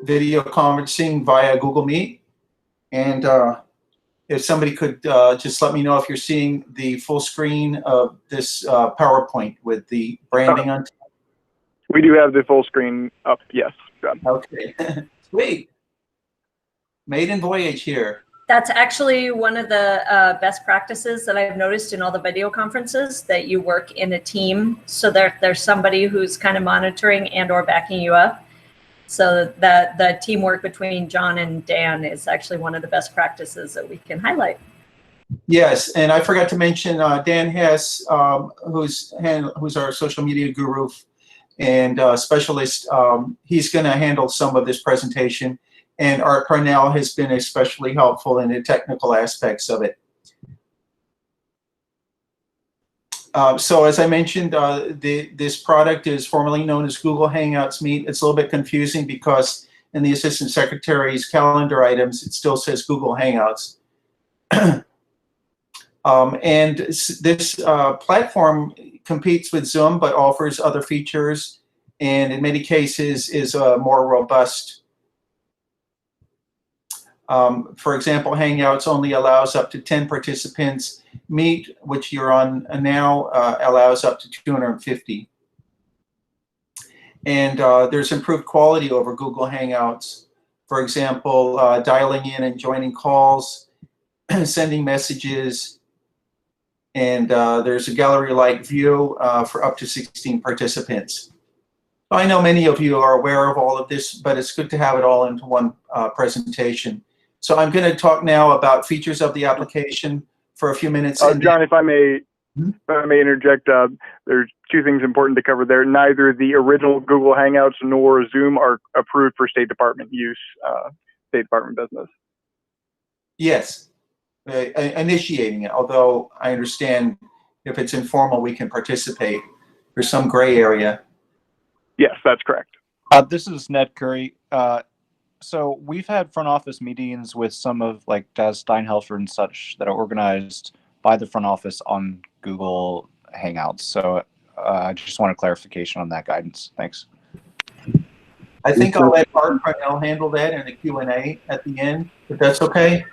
video conferencing via Google Meet. And if somebody could just let me know if you're seeing the full screen of this PowerPoint with the branding on top. We do have the full screen up, yes. Okay, sweet. Maiden voyage here. That's actually one of the best practices that I've noticed in all the video conferences, that you work in a team. So there's somebody who's kind of monitoring and or backing you up. So the teamwork between John and Dan is actually one of the best practices that we can highlight. Yes, and I forgot to mention Dan Hess, who's our social media guru and specialist. He's going to handle some of this presentation, and Art Parnell has been especially helpful in the technical aspects of it. So as I mentioned, this product is formerly known as Google Hangouts Meet. It's a little bit confusing because in the Assistant Secretary's calendar items, it still says Google Hangouts. And this platform competes with Zoom, but offers other features, and in many cases is more robust. For example, Hangouts only allows up to 10 participants. Meet, which you're on now, allows up to 250. And there's improved quality over Google Hangouts. For example, dialing in and joining calls, sending messages, and there's a gallery-like view for up to 16 participants. I know many of you are aware of all of this, but it's good to have it all into one presentation. So I'm going to talk now about features of the application for a few minutes. John, if I may interject, there's two things important to cover there. Neither the original Google Hangouts nor Zoom are approved for State Department use, State Department business. Yes, initiating it, although I understand if it's informal, we can participate. There's some gray area. Yes, that's correct. This is Ned Curry. So we've had front office meetings with some of like Daz Steinhelfer and such that are organized by the front office on Google Hangouts. So I just want a clarification on that guidance. Thanks. I think I'll let Art Parnell handle that in the Q&A at the end, if that's okay.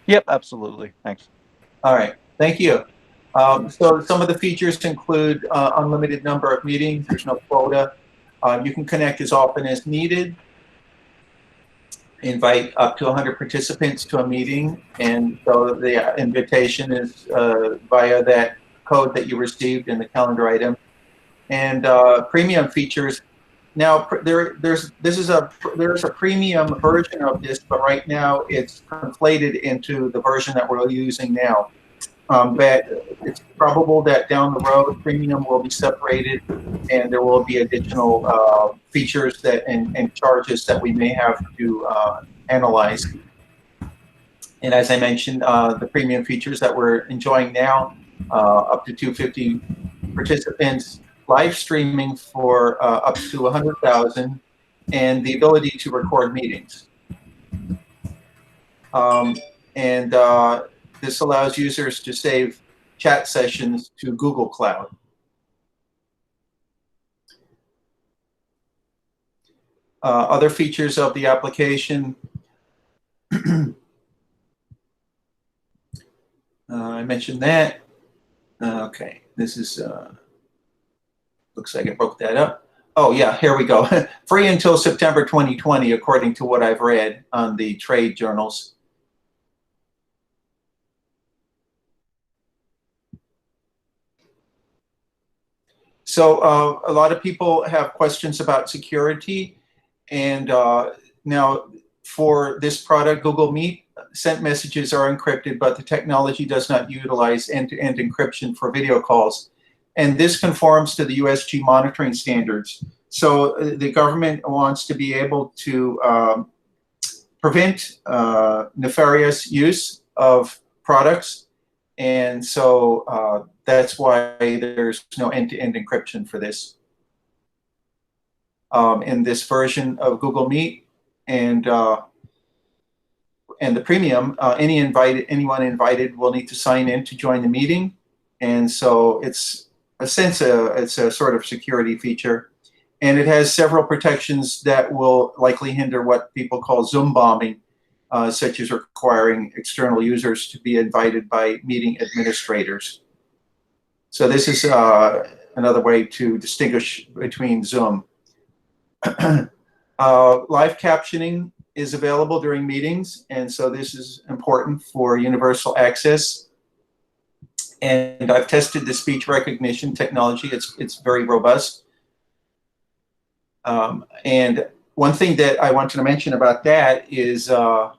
Yep, absolutely. Thanks. All right, thank you. So some of the features include unlimited number of meetings. There's no quota. You can connect as often as needed. Invite up to 100 participants to a meeting, and so the invitation is via that code that you received in the calendar item. And premium features. Now there's a premium version of this, but right now it's conflated into the version that we're using now. But it's probable that down the road premium will be separated, and there will be additional features that and charges that we may have to analyze. And as I mentioned, the premium features that we're enjoying now, up to 250 participants, live streaming for up to 100,000, and the ability to record meetings. This allows users to save chat sessions to Google Cloud. Other features of the application. I mentioned that. Okay, this is, looks like I broke that up. Oh yeah, here we go. Free until September 2020, according to what I've read on the trade journals. So a lot of people have questions about security, and now for this product, Google Meet, sent messages are encrypted, but the technology does not utilize end-to-end encryption for video calls. And this conforms to the USG monitoring standards. So the government wants to be able to prevent nefarious use of products. And so that's why there's no end-to-end encryption for this. In this version of Google Meet and the premium, anyone invited will need to sign in to join the meeting. And so it's a sort of security feature. And it has several protections that will likely hinder what people call Zoom bombing, such as requiring external users to be invited by meeting administrators. So this is another way to distinguish between Zoom. Live captioning is available during meetings, and so this is important for universal access. And I've tested the speech recognition technology. It's very robust. And one thing that I wanted to mention about that is the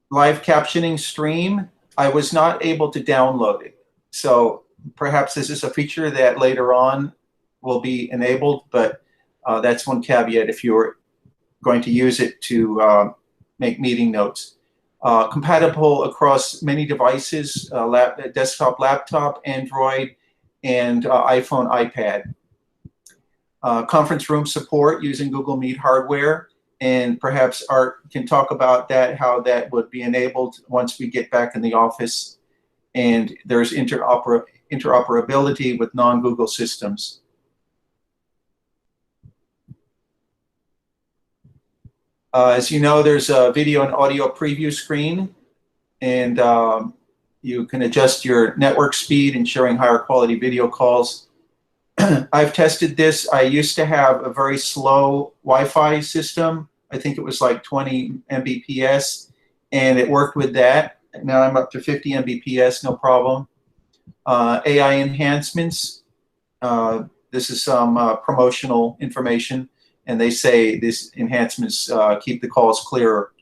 live captioning stream. I was not able to download it. So perhaps this is a feature that later on will be enabled, but that's one caveat if you're going to use it to make meeting notes. Compatible across many devices, desktop, laptop, Android, and iPhone, iPad. Conference room support using Google Meet hardware, and perhaps Art can talk about that, how that would be enabled once we get back in the office and there's interoperability with non-Google systems. As you know, there's a video and audio preview screen, and you can adjust your network speed, ensuring higher quality video calls. I've tested this. I used to have a very slow Wi-Fi system. I think it was like 20 Mbps, and it worked with that. Now I'm up to 50 Mbps, no problem. AI enhancements. This is some promotional information, and they say these enhancements keep the calls clearer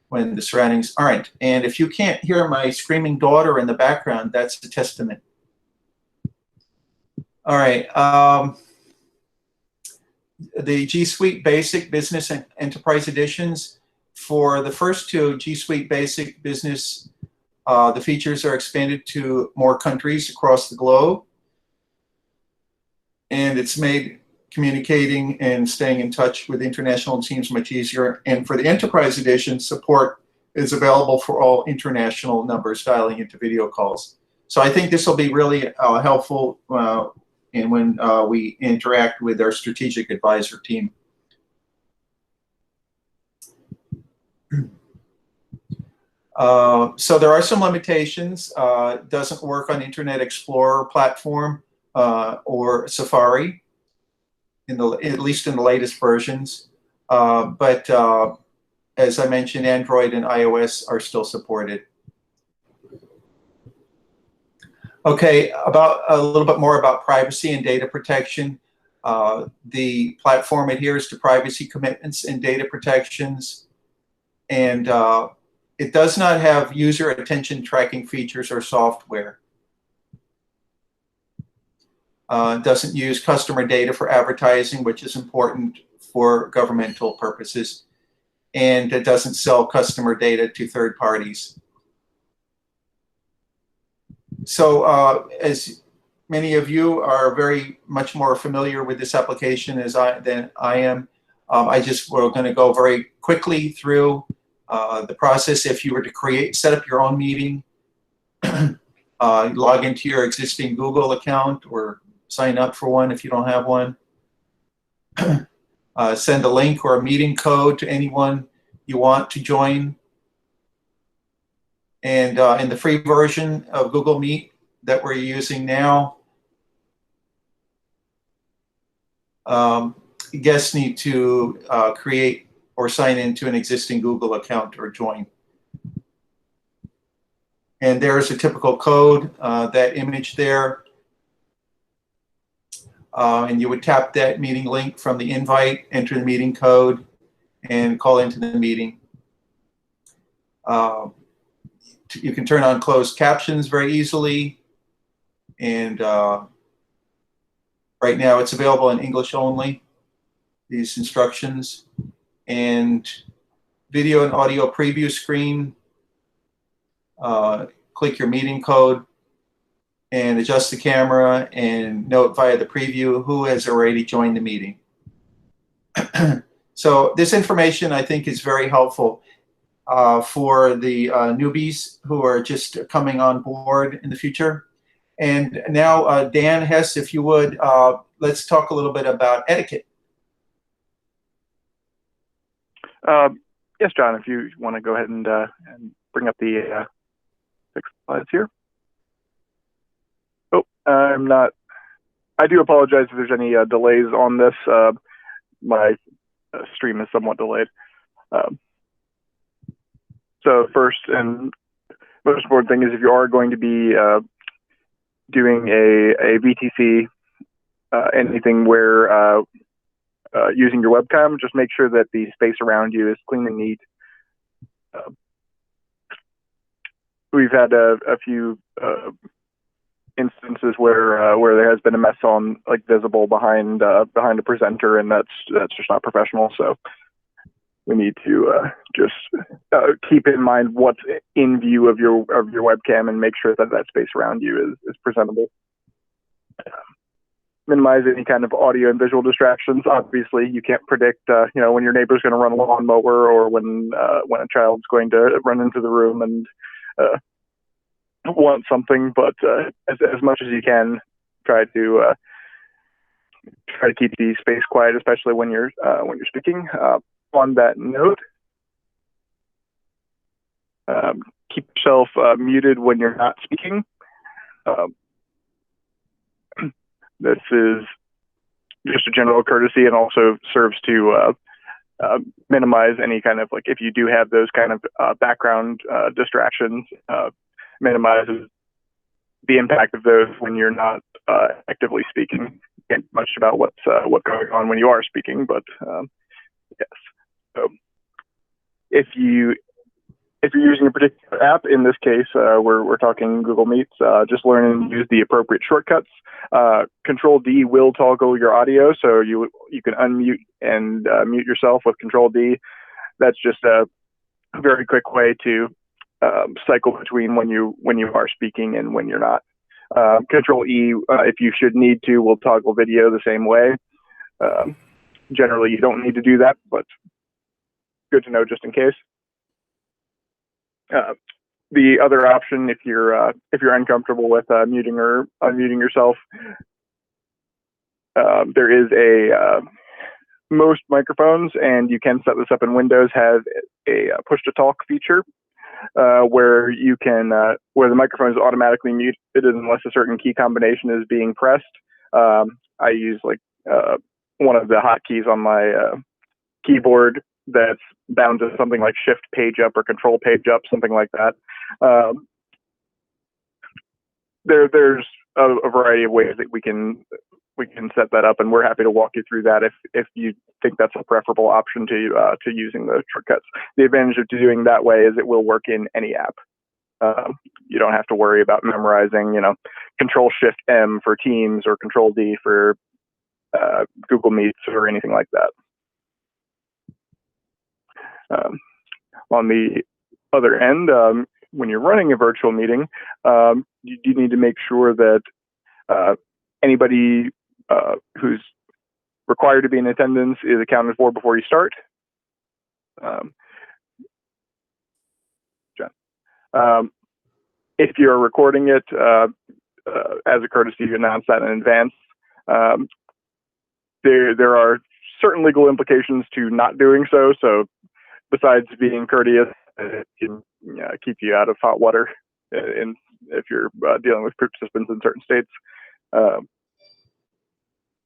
when the surroundings aren't. And if you can't hear my screaming daughter in the background, that's a testament. All right. The G Suite Basic Business and Enterprise Editions. For the first two, G Suite Basic Business, the features are expanded to more countries across the globe. And it's made communicating and staying in touch with international teams much easier. And for the Enterprise Edition, support is available for all international numbers dialing into video calls. So I think this will be really helpful and when we interact with our strategic advisor team. So there are some limitations. It doesn't work on Internet Explorer platform or Safari, at least in the latest versions. But as I mentioned, Android and iOS are still supported. Okay, about a little bit more about privacy and data protection. The platform adheres to privacy commitments and data protections, and it does not have user attention tracking features or software. It doesn't use customer data for advertising, which is important for governmental purposes, and it doesn't sell customer data to third parties. So as many of you are very much more familiar with this application than I am, we're going to go very quickly through the process. If you were to set up your own meeting, log into your existing Google account or sign up for one if you don't have one. Send a link or a meeting code to anyone you want to join. And in the free version of Google Meet that we're using now, guests need to create or sign into an existing Google account or join. And there's a typical code, that image there. And you would tap that meeting link from the invite, enter the meeting code, and call into the meeting. You can turn on closed captions very easily. And right now it's available in English only, these instructions. And video and audio preview screen, click your meeting code and adjust the camera and note via the preview who has already joined the meeting. So this information I think is very helpful for the newbies who are just coming on board in the future. And now Dan Hess, if you would, let's talk a little bit about etiquette. Yes, John, if you want to go ahead and bring up the 6 slides here. Oh, I'm not. I do apologize if there's any delays on this. My stream is somewhat delayed. So first and most important thing is if you are going to be doing a VTC, anything where using your webcam, just make sure that the space around you is clean and neat. We've had a few instances where there has been a mess on visible behind a presenter, and that's just not professional. So we need to just keep in mind what's in view of your webcam and make sure that that space around you is presentable. Minimize any kind of audio and visual distractions. Obviously, you can't predict, when your neighbor's going to run a lawnmower or when a child's going to run into the room and want something. But as much as you can, try to keep the space quiet, especially when you're speaking. On that note, keep yourself muted when you're not speaking. This is just a general courtesy and also serves to minimize any kind of, if you do have those kind of background distractions, minimizes the impact of those when you're not actively speaking. Can't much about what's going on when you are speaking, but yes. So if you're using a particular app, in this case, we're talking Google Meets, just learn and use the appropriate shortcuts. Control D will toggle your audio, so you can unmute and mute yourself with Control D. That's just a very quick way to cycle between when you are speaking and when you're not. Control E, if you should need to, will toggle video the same way. Generally, you don't need to do that, but good to know just in case. The other option, if you're uncomfortable with muting or unmuting yourself, there is most microphones, and you can set this up in Windows, have a push to talk feature where you can where the microphone is automatically muted unless a certain key combination is being pressed. I use one of the hotkeys on my keyboard that's bound to something like Shift page up or Control page up, something like that. There's a variety of ways that we can set that up, and we're happy to walk you through that if you think that's a preferable option to using the shortcuts. The advantage of doing that way is it will work in any app. You don't have to worry about memorizing, Control Shift M for Teams or Control D for Google Meets or anything like that. On the other end, when you're running a virtual meeting, you need to make sure that anybody who's required to be in attendance is accounted for before you start. John. If you're recording it, as a courtesy, you announce that in advance. There are certain legal implications to not doing so. So besides being courteous, it can keep you out of hot water if you're dealing with participants in certain states.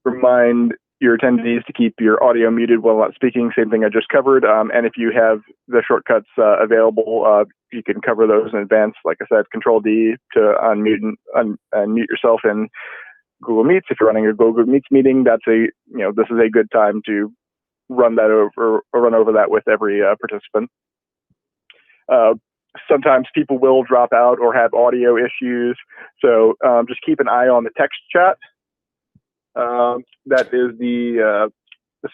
Remind your attendees to keep your audio muted while not speaking, same thing I just covered. And if you have the shortcuts available, you can cover those in advance. Like I said, Control D to unmute and unmute yourself in Google Meets. If you're running a Google Meets meeting, this is a good time to run over that with every participant. Sometimes people will drop out or have audio issues, so just keep an eye on the text chat. That is the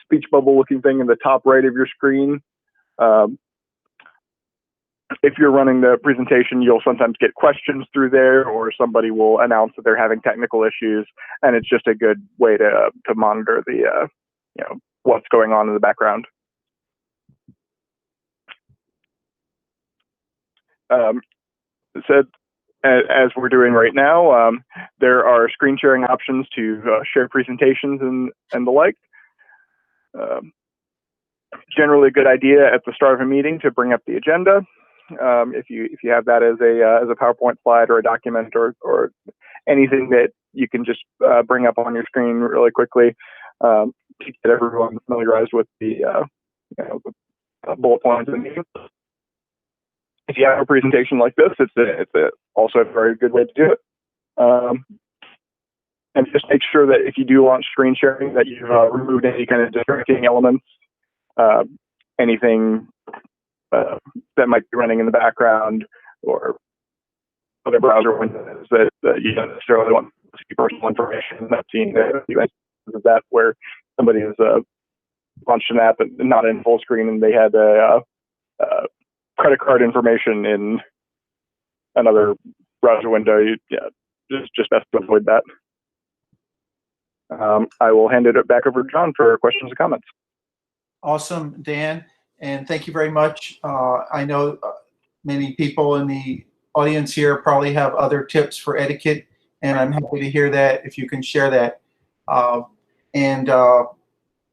speech bubble looking thing in the top right of your screen. If you're running the presentation, you'll sometimes get questions through there, or somebody will announce that they're having technical issues, and it's just a good way to monitor the what's going on in the background. as we're doing right now, there are screen sharing options to share presentations and the like. Generally a good idea at the start of a meeting to bring up the agenda. If you have that as a PowerPoint slide or a document or anything that you can just bring up on your screen really quickly to get everyone familiarized with the bullet points. If you have a presentation like this, it's also a very good way to do it. And just make sure that if you do launch screen sharing, that you've removed any kind of distracting elements, anything that might be running in the background, or other browser windows that you don't necessarily want to see personal information. I've seen that where somebody has launched an app and not in full screen, and they had credit card information in another browser window. Just best to avoid that. I will hand it back over to John for questions and comments. Awesome, Dan, and thank you very much. I know many people in the audience here probably have other tips for etiquette, and I'm happy to hear that if you can share that.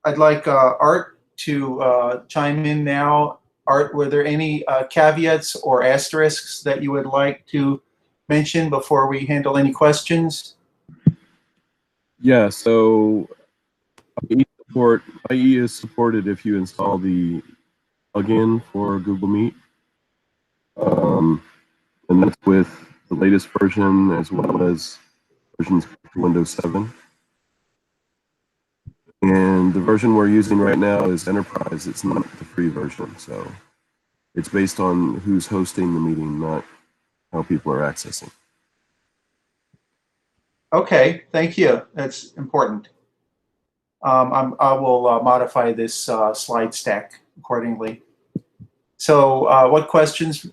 I'd like Art to chime in now. Art, were there any caveats or asterisks that you would like to mention before we handle any questions? Yeah, so IE is supported if you install the plugin for Google Meet. And that's with the latest version as well as versions for Windows 7. And the version we're using right now is Enterprise. It's not the free version, so it's based on who's hosting the meeting, not how people are accessing. Okay, thank you. That's important. I will modify this slide stack accordingly. So what questions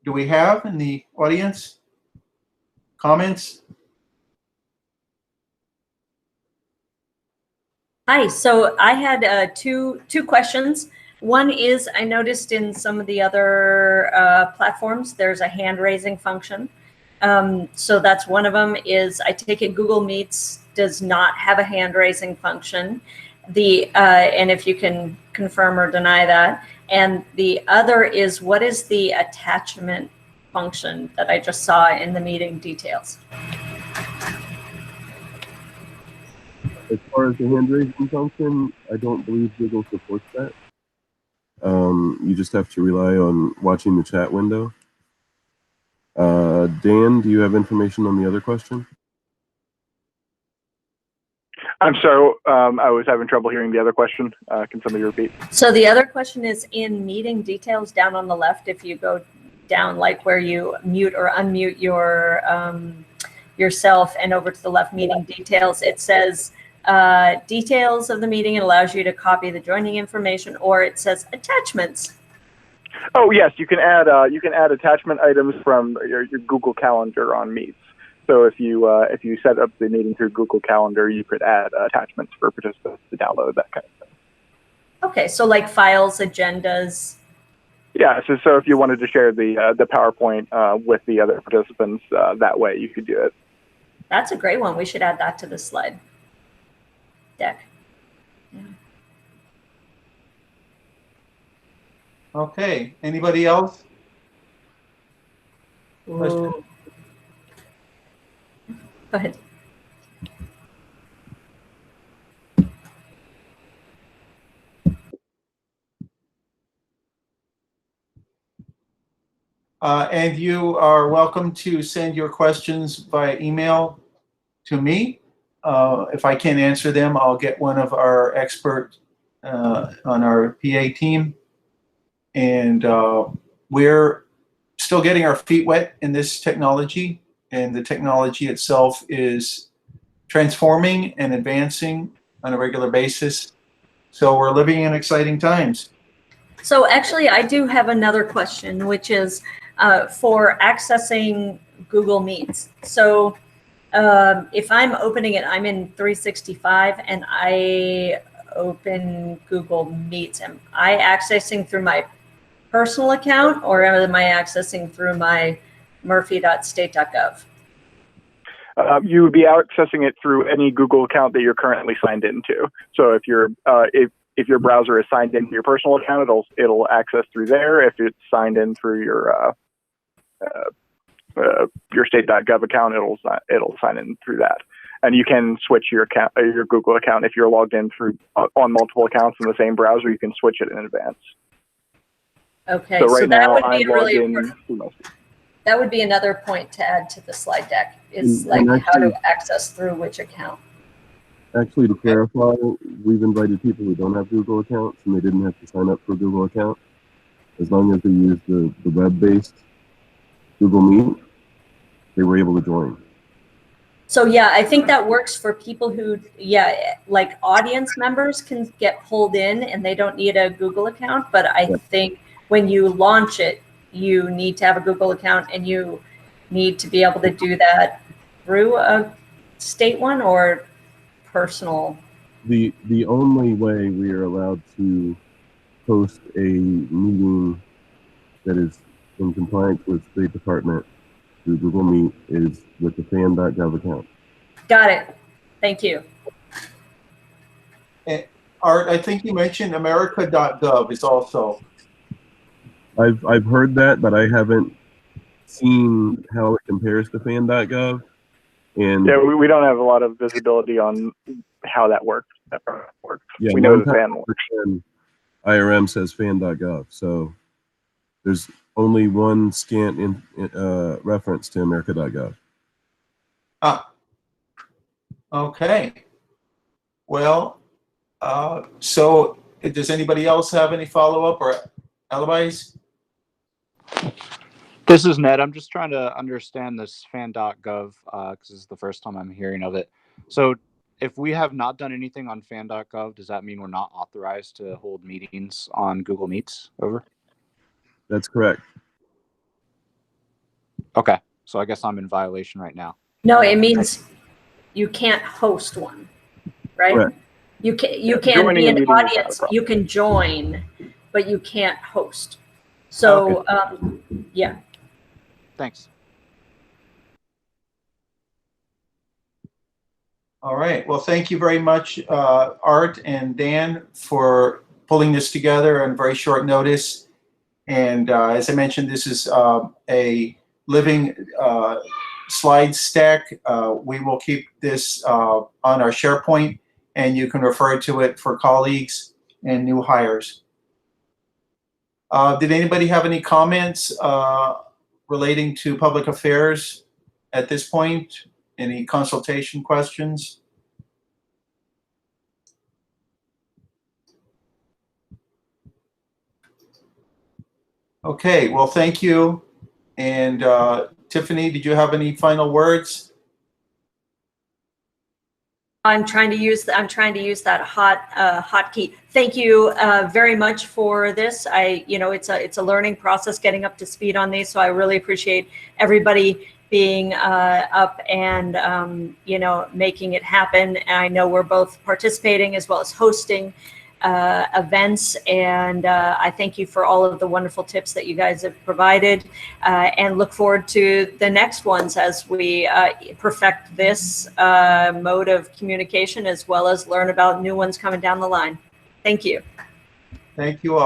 do we have in the audience? Comments? Hi, so I had two questions. One is, I noticed in some of the other platforms, there's a hand raising function. So that's one of them. Is I take it Google Meets does not have a hand raising function. And if you can confirm or deny that. And the other is, what is the attachment function that I just saw in the meeting details? As far as the hand raising function, I don't believe Google supports that. You just have to rely on watching the chat window. Dan, do you have information on the other question? I'm sorry, I was having trouble hearing the other question. Can somebody repeat? So the other question is in meeting details down on the left. If you go down, like where you mute or unmute your yourself, and over to the left, meeting details, it says details of the meeting. It allows you to copy the joining information, or it says attachments. Oh yes, you can add attachment items from your Google Calendar on Meets. So if you set up the meeting through Google Calendar, you could add attachments for participants to download, that kind of thing. Okay, so like files, agendas. Yeah, so if you wanted to share the PowerPoint with the other participants that way, you could do it. That's a great one. We should add that to the slide deck. Yeah. Okay, anybody else? Go ahead. And you are welcome to send your questions by email to me. If I can't answer them, I'll get one of our experts on our PA team. And we're still getting our feet wet in this technology, and the technology itself is transforming and advancing on a regular basis. So we're living in exciting times. So actually, I do have another question, which is for accessing Google Meets. So if I'm opening it, I'm in 365 and I open Google Meets. Am I accessing through my personal account, or am I accessing through my murphy.state.gov? You would be accessing it through any Google account that you're currently signed into. So if your browser is signed into your personal account, it'll access through there. If it's signed in through your state.gov account, it'll sign in through that. And you can switch your Google account if you're logged in on multiple accounts in the same browser. You can switch it in advance. Okay, so right now would I'm be logged really in important. through my. That would be another point to add to the slide deck, is And like how to actually- access through which account. Actually, to clarify, we've invited people who don't have Google accounts and they didn't have to sign up for a Google account. As long as they use the web-based Google Meet, they were able to join. So yeah, I think that works for people who, like audience members can get pulled in and they don't need a Google account. But I think when you launch it, you need to have a Google account, and you need to be able to do that through a state one or personal. The only way we are allowed to host a meeting that is in compliance with State Department through Google Meet is with the fan.gov account. Got it. Thank you. Art, I think you mentioned America.gov is also. I've heard that, but I haven't seen how it compares to fan.gov. And Yeah, we don't have a lot of visibility on how that works. yeah, We know the fan works. IRM says fan.gov, so there's only one scant reference to America.gov. Okay. Well, so does anybody else have any follow-up or alibis? This is Ned. I'm just trying to understand this fan.gov because this is the first time I'm hearing of it. So if we have not done anything on fan.gov, does that mean we're not authorized to hold meetings on Google Meets? Over? That's correct. Okay. So I guess I'm in violation right now. No, it means you can't host one, right? Correct. You can Joining be a an meeting is not a audience. problem. You can join, but you can't host. So yeah. Thanks. All right. Well, thank you very much, Art and Dan, for pulling this together on very short notice. And as I mentioned, this is a living slide stack. We will keep this on our SharePoint, and you can refer to it for colleagues and new hires. Did anybody have any comments relating to public affairs at this point? Any consultation questions? Okay, well, thank you. And Tiffany, did you have any final words? I'm trying to use that hotkey. Thank you very much for this. It's a learning process getting up to speed on these, so I really appreciate everybody being up and making it happen. And I know we're both participating as well as hosting events, and I thank you for all of the wonderful tips that you guys have provided, and look forward to the next ones as we perfect this mode of communication, as well as learn about new ones coming down the line. Thank you. Thank you all.